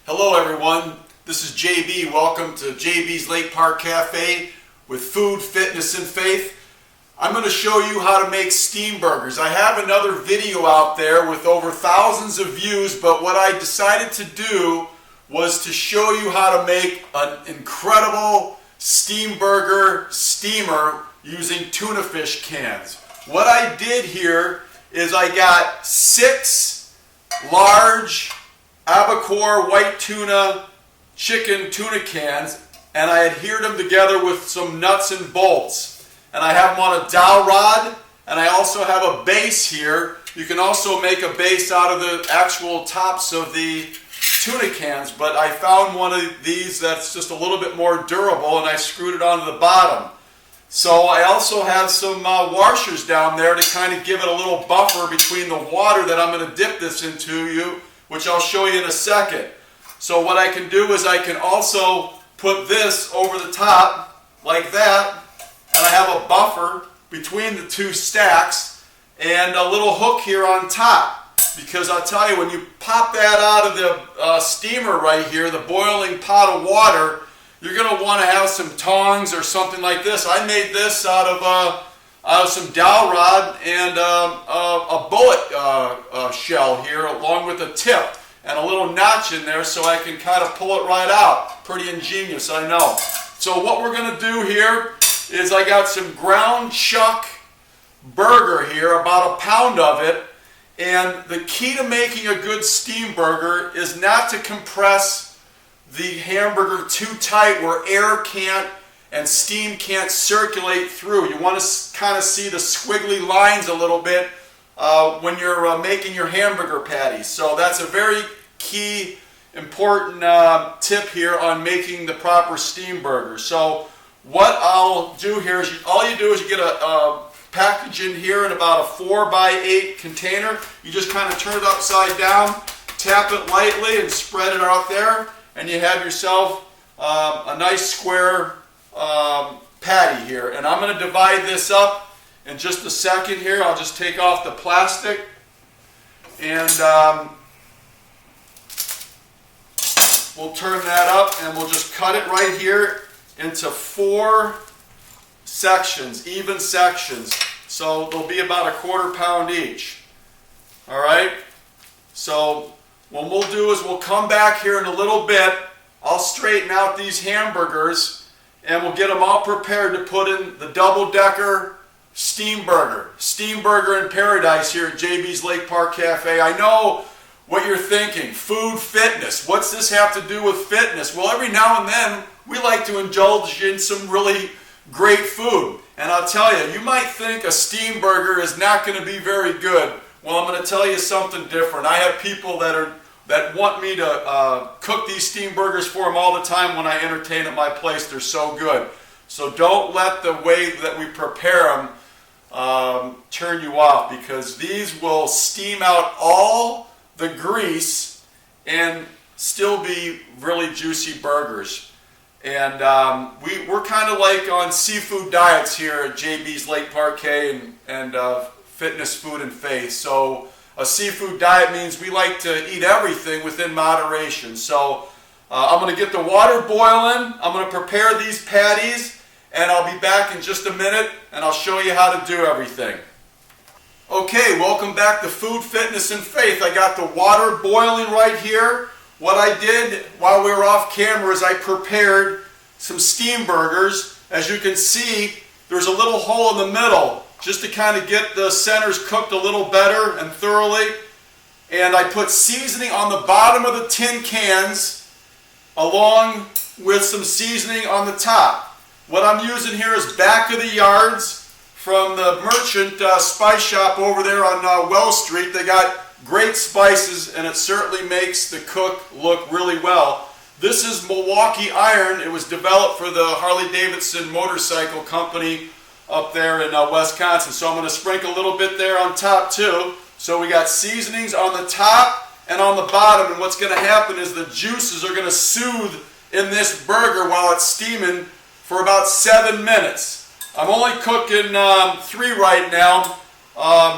Hello everyone, this is JB. Welcome to JB's Lake Park Cafe with food, fitness, and faith. I'm going to show you how to make steam burgers. I have another video out there with over thousands of views, but what I decided to do was to show you how to make an incredible steam burger steamer using tuna fish cans. What I did here is I got 6 large albacore white tuna chicken tuna cans, and I adhered them together with some nuts and bolts, and I have them on a dowel rod, and I also have a base here. You can also make a base out of the actual tops of the tuna cans, but I found one of these that's just a little bit more durable, and I screwed it onto the bottom. So I also have some washers down there to kind of give it a little buffer between the water that I'm going to dip this into, which I'll show you in a second. So what I can do is I can also put this over the top like that, and I have a buffer between the 2 stacks and a little hook here on top, because I'll tell you, when you pop that out of the steamer right here, the boiling pot of water, you're going to want to have some tongs or something like this. I made this out of some dowel rod and a bullet shell here, along with a tip and a little notch in there so I can kind of pull it right out. Pretty ingenious, I know. So what we're going to do here is I got some ground chuck burger here, about 1 pound of it, and the key to making a good steam burger is not to compress the hamburger too tight where air can't and steam can't circulate through. You want to kind of see the squiggly lines a little bit when you're making your hamburger patties. So that's a very key, important tip here on making the proper steam burger. So what I'll do here is all you do is you get a package in here in about a 4x8 container. You just kind of turn it upside down, tap it lightly, and spread it out there, and you have yourself a nice square patty here. And I'm going to divide this up in just a second here. I'll just take off the plastic, and we'll turn that up, and we'll just cut it right here into 4 sections, even sections. So they'll be about 1/4 pound each. All right? So what we'll do is we'll come back here in a little bit. I'll straighten out these hamburgers, and we'll get them all prepared to put in the double-decker steam burger. Steam burger in paradise here at JB's Lake Park Cafe. I know what you're thinking. Food, fitness. What's this have to do with fitness? Well, every now and then we like to indulge in some really great food. And I'll tell you, you might think a steam burger is not going to be very good. Well, I'm going to tell you something different. I have people that want me to cook these steam burgers for them all the time when I entertain at my place. They're so good. So don't let the way that we prepare them turn you off, because these will steam out all the grease and still be really juicy burgers. And we're kind of like on seafood diets here at JB's Lake Park K and Fitness, Food, and Faith. So a seafood diet means we like to eat everything within moderation. So I'm going to get the water boiling. I'm going to prepare these patties, and I'll be back in just a minute, and I'll show you how to do everything. Okay, welcome back to Food, Fitness, and Faith. I got the water boiling right here. What I did while we were off camera is I prepared some steam burgers. As you can see, there's a little hole in the middle just to kind of get the centers cooked a little better and thoroughly. And I put seasoning on the bottom of the tin cans along with some seasoning on the top. What I'm using here is back of the yards from the merchant spice shop over there on Well Street. They got great spices, and it certainly makes the cook look really well. This is Milwaukee iron. It was developed for the Harley-Davidson motorcycle company up there in Wisconsin. So I'm going to sprinkle a little bit there on top too. So we got seasonings on the top and on the bottom, and what's going to happen is the juices are going to soothe in this burger while it's steaming for about 7 minutes. I'm only cooking 3 right now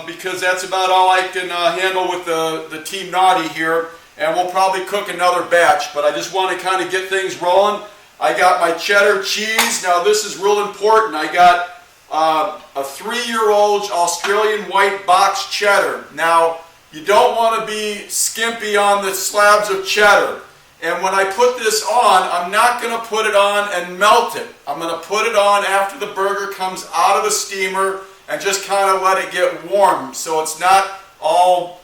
because that's about all I can handle with the Team Naughty here. and we'll probably cook another batch, but I just want to kind of get things rolling. I got my cheddar cheese. Now this is real important. I got a 3-year-old Australian white box cheddar. Now you don't want to be skimpy on the slabs of cheddar. And when I put this on, I'm not going to put it on and melt it. I'm going to put it on after the burger comes out of the steamer and just kind of let it get warm so it's not all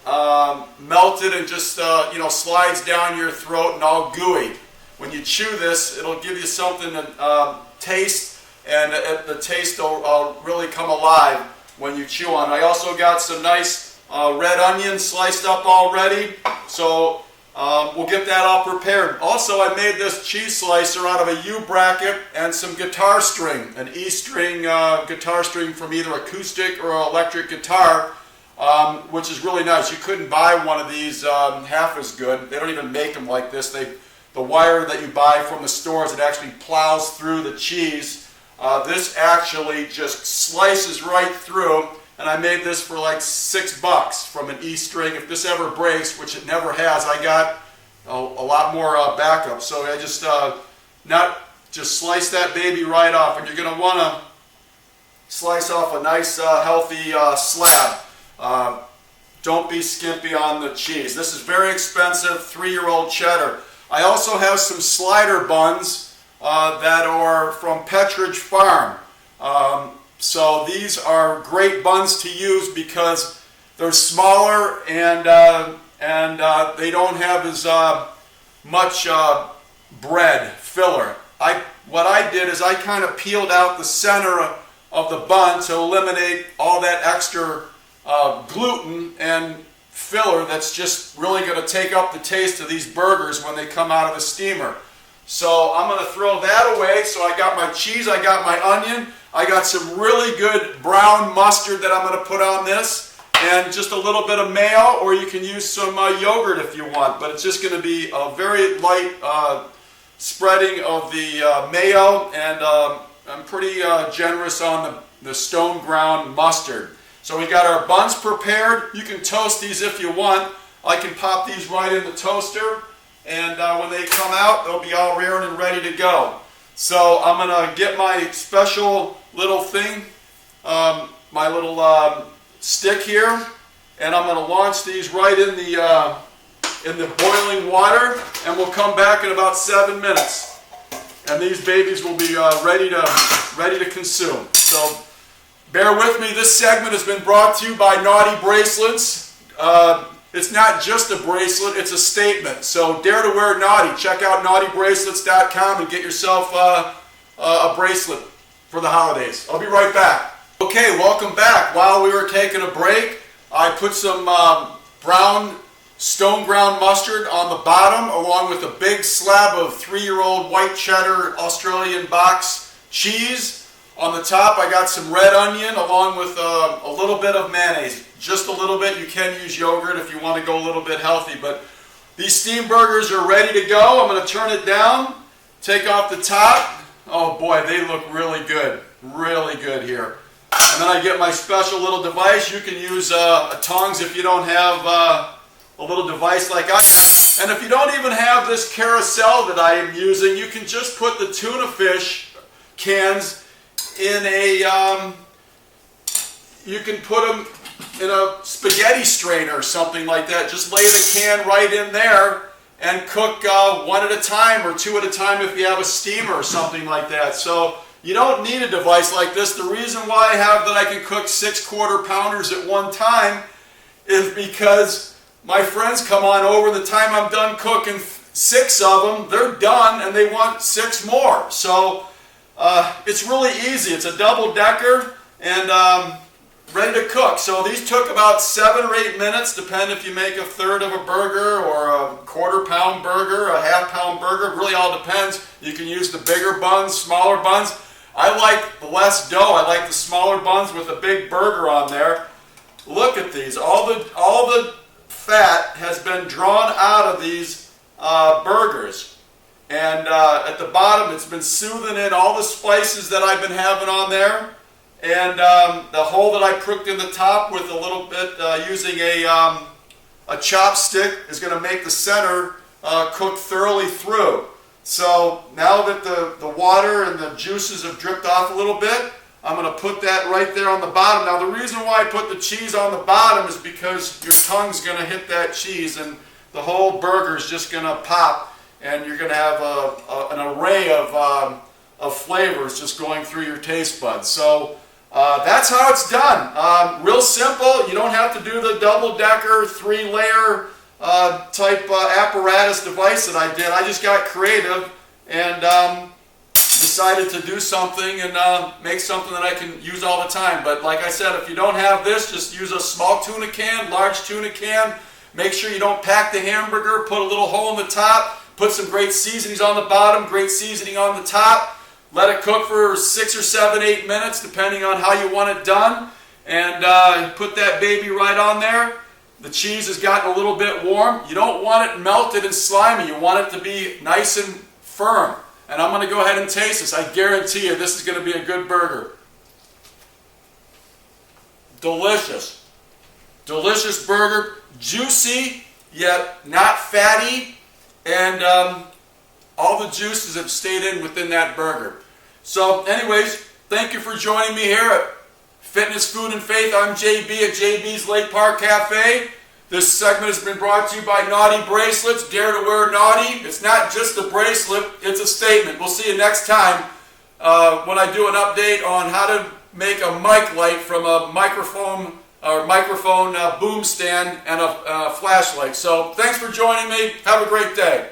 melted and just slides down your throat and all gooey. When you chew this, it'll give you something to taste, and the taste will really come alive when you chew on it. I also got some nice red onions sliced up already, so we'll get that all prepared. Also, I made this cheese slicer out of a U-bracket and some guitar string, an E-string guitar string from either acoustic or electric guitar, which is really nice. You couldn't buy one of these half as good. They don't even make them like this. The wire that you buy from the stores, it actually plows through the cheese. This actually just slices right through, and I made this for like $6 from an E-string. If this ever breaks, which it never has, I got a lot more backup. So I just slice that baby right off, and you're going to want to slice off a nice healthy slab. Don't be skimpy on the cheese. This is very expensive 3-year-old cheddar. I also have some slider buns that are from Petridge Farm. So these are great buns to use because they're smaller and they don't have as much bread filler. What I did is I kind of peeled out the center of the bun to eliminate all that extra gluten and filler that's just really going to take up the taste of these burgers when they come out of the steamer. So I'm going to throw that away. So I got my cheese, I got my onion, I got some really good brown mustard that I'm going to put on this, and just a little bit of mayo, or you can use some yogurt if you want, but it's just going to be a very light spreading of the mayo, and I'm pretty generous on the stone ground mustard. So we got our buns prepared. You can toast these if you want. I can pop these right in the toaster, and when they come out, they'll be all reared and ready to go. So I'm going to get my special little thing, my little stick here, and I'm going to launch these right in the boiling water, and we'll come back in about 7 minutes. And these babies will be ready to consume. So bear with me. This segment has been brought to you by Naughty Bracelets. It's not just a bracelet, it's a statement. So dare to wear naughty. Check out naughtybracelets.com and get yourself a bracelet for the holidays. I'll be right back. Okay, welcome back. While we were taking a break, I put some brown stone ground mustard on the bottom, along with a big slab of 3-year-old white cheddar Australian box cheese. On the top, I got some red onion along with a little bit of mayonnaise. Just a little bit. You can use yogurt if you want to go a little bit healthy. But these steam burgers are ready to go. I'm going to turn it down, take off the top. Oh boy, they look really good. Really good here. And then I get my special little device. You can use tongs if you don't have a little device like I have. And if you don't even have this carousel that I am using, you can just put the tuna fish cans in a, you can put them in a spaghetti strainer or something like that. Just lay the can right in there and cook one at a time or two at a time if you have a steamer or something like that. So you don't need a device like this. The reason why I have that I can cook 6 quarter-pounders at one time is because my friends come on over. The time I'm done cooking 6 of them, they're done and they want 6 more. So it's really easy. It's a double-decker and ready to cook. So these took about 7 or 8 minutes, depending if you make a third of a burger or a quarter-pound burger, a half-pound burger. It really all depends. You can use the bigger buns, smaller buns. I like the less dough. I like the smaller buns with a big burger on there. Look at these. All the fat has been drawn out of these burgers. And at the bottom, it's been soothing in all the spices that I've been having on there. And the hole that I pricked in the top with a little bit, using a a chopstick is going to make the center cook thoroughly through. So now that the water and the juices have dripped off a little bit, I'm going to put that right there on the bottom. Now the reason why I put the cheese on the bottom is because your tongue's going to hit that cheese and the whole burger is just going to pop, and you're going to have an array of flavors just going through your taste buds. So that's how it's done. Real simple. You don't have to do the double-decker, 3-layer type apparatus device that I did. I just got creative and decided to do something and make something that I can use all the time. But like I said, if you don't have this, just use a small tuna can, large tuna can. Make sure you don't pack the hamburger. Put a little hole in the top. Put some great seasonings on the bottom, great seasoning on the top. Let it cook for 6 or 7, 8 minutes, depending on how you want it done. And put that baby right on there. The cheese has gotten a little bit warm. You don't want it melted and slimy. You want it to be nice and firm. And I'm going to go ahead and taste this. I guarantee you this is going to be a good burger. Delicious. Delicious burger. Juicy, yet not fatty. And all the juices have stayed in within that burger. So anyways, thank you for joining me here at Fitness, Food, and Faith. I'm JB at JB's Lake Park Cafe. This segment has been brought to you by Naughty Bracelets. Dare to wear naughty. It's not just a bracelet, it's a statement. We'll see you next time when I do an update on how to make a mic light from a microphone boom stand and a flashlight. So thanks for joining me. Have a great day.